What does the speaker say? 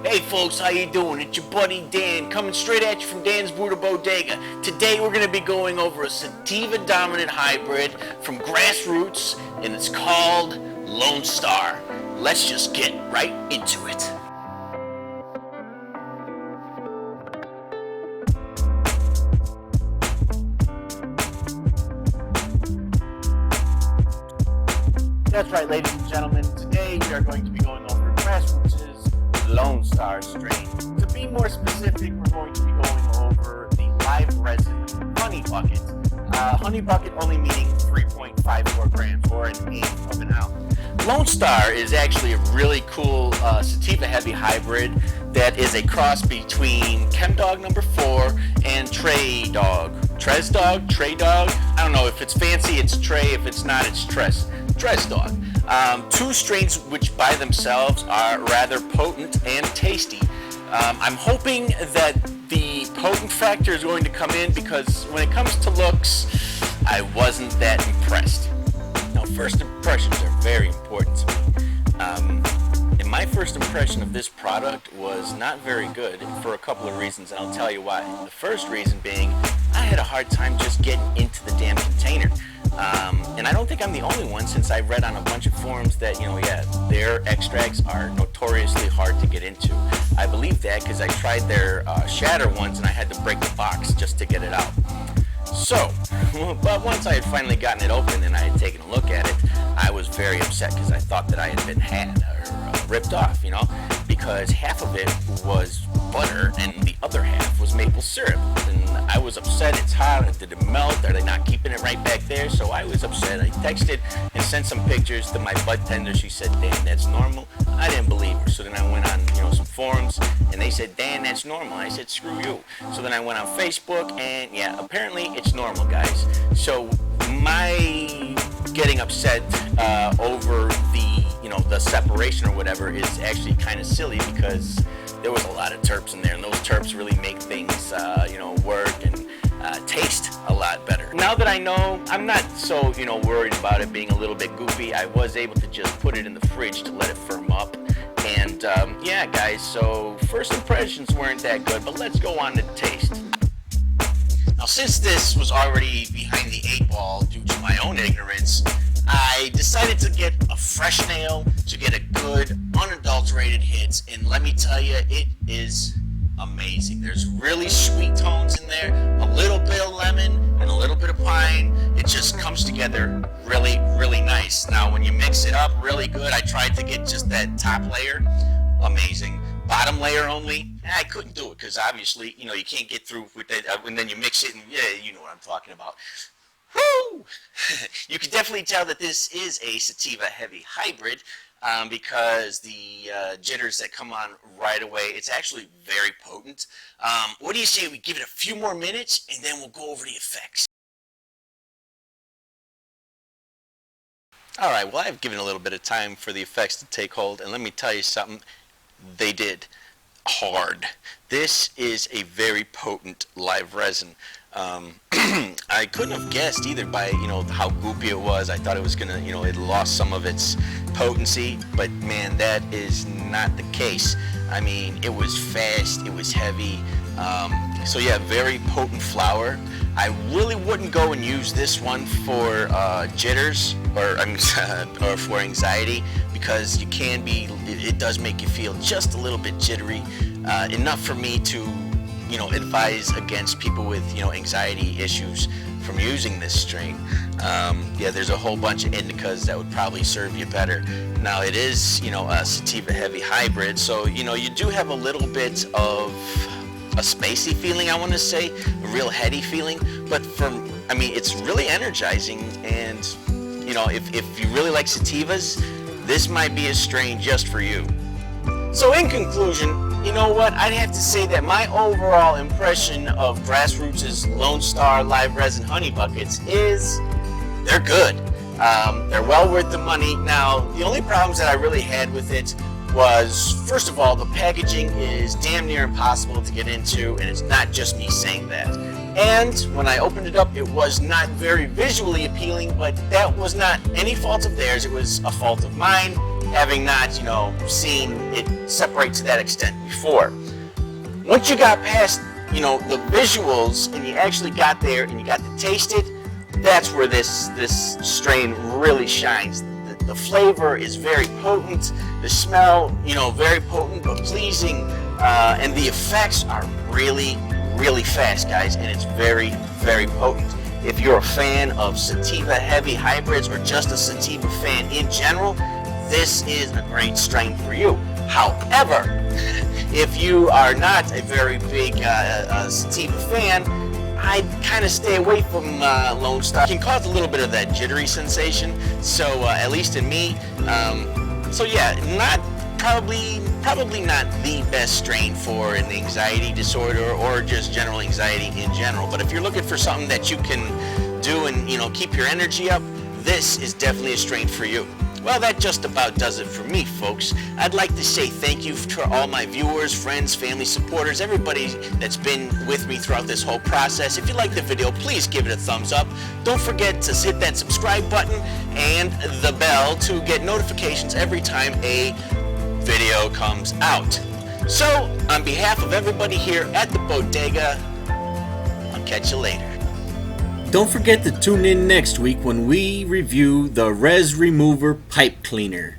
Hey folks, how you doing? It's your buddy Dan, coming straight at you from Dan's Buddha Bodega. Today we're going to be going over a sativa dominant hybrid from GRASSROOTS, and it's called Lonestar. Let's just get right into it. That's right, ladies and gentlemen. Today we are going to be going over GRASSROOTS' Lonestar strain. To be more specific, we're going to be going over the live resin Honeybucket. Honeybucket only meaning 3.54 grams or an eighth of an ounce. Lonestar is actually a really cool sativa heavy hybrid that is a cross between ChemDog number 4 and Trey Dog. Trez Dog? Trey Dog? I don't know. If it's fancy, it's Trey. If it's not, it's Trez Dog. Two strains which by themselves are rather potent and tasty. I'm hoping that the potent factor is going to come in because when it comes to looks, I wasn't that impressed. Now, first impressions are very important to me. And my first impression of this product was not very good for a couple of reasons, and I'll tell you why. The first reason being, I had a hard time just getting into the damn container. And I don't think I'm the only one, since I read on a bunch of forums that, their extracts are notoriously hard to get into. I believe that because I tried their shatter ones and I had to break the box just to get it out. So, but once I had finally gotten it open and I had taken a look at it, I was very upset because I thought that I had been had or ripped off, because half of it was butter and the other half was maple syrup. And I was upset. It's hot. Did it melt? Are they not keeping it right back there? So I was upset. I texted and sent some pictures to my bud tender. She said, Dan, that's normal. I didn't believe her. So then I went on, some forums and they said, Dan, that's normal. I said, screw you. So then I went on Facebook and yeah, apparently it's normal, guys. So my getting upset over the separation or whatever is actually kind of silly because there was a lot of terps in there, and those terps really make things, work and taste a lot better. Now that I know, I'm not so, worried about it being a little bit goopy. I was able to just put it in the fridge to let it firm up. And yeah, guys, so first impressions weren't that good, but let's go on to taste. Now, since this was already behind the 8 ball due to my own ignorance, I decided to get a fresh nail to get a good, unadulterated hit, and let me tell you, it is amazing. There's really sweet tones in there, a little bit of lemon, and a little bit of pine. It just comes together really, really nice. Now, when you mix it up really good, I tried to get just that top layer, amazing. Bottom layer only, I couldn't do it because obviously, you can't get through with it, and then you mix it, and yeah, you know what I'm talking about. Woo! You can definitely tell that this is a sativa heavy hybrid because the jitters that come on right away, it's actually very potent. What do you say we give it a few more minutes and then we'll go over the effects? Alright, well, I've given a little bit of time for the effects to take hold, and let me tell you something, they did. Hard. This is a very potent live resin. I couldn't have guessed either by, how goopy it was. I thought it was gonna, it lost some of its potency, but man, that is not the case. I mean, it was fast, it was heavy, so yeah, very potent flower. I really wouldn't go and use this one for jitters or for anxiety, because it does make you feel just a little bit jittery, enough for me to advise against people with anxiety issues from using this strain. Yeah, there's a whole bunch of indicas that would probably serve you better. Now, it is a sativa heavy hybrid, so you do have a little bit of a spacey feeling, I want to say, a real heady feeling, but it's really energizing, and if you really like sativas, this might be a strain just for you. So in conclusion, you know what, I'd have to say that my overall impression of GRASSROOTS' Lonestar Live Resin Honeybuckets is they're good. They're well worth the money. Now, the only problems that I really had with it was, first of all, the packaging is damn near impossible to get into, and it's not just me saying that. And when I opened it up, it was not very visually appealing, but that was not any fault of theirs. It was a fault of mine. having not, seen it separate to that extent before. Once you got past, the visuals and you actually got there and you got to taste it, that's where this strain really shines. The flavor is very potent, the smell, very potent but pleasing, and the effects are really, really fast, guys, and it's very, very potent. If you're a fan of sativa heavy hybrids or just a sativa fan in general, this is a great strain for you. However, if you are not a very big sativa fan, I'd kind of stay away from Lonestar. It can cause a little bit of that jittery sensation, so at least in me. So yeah, probably not the best strain for an anxiety disorder or just general anxiety in general. But if you're looking for something that you can do and keep your energy up, this is definitely a strain for you. Well, that just about does it for me, folks. I'd like to say thank you to all my viewers, friends, family, supporters, everybody that's been with me throughout this whole process. If you liked the video, please give it a thumbs up. Don't forget to hit that subscribe button and the bell to get notifications every time a video comes out. So, on behalf of everybody here at the bodega, I'll catch you later. Don't forget to tune in next week when we review the Res Remover Pipe Cleaner.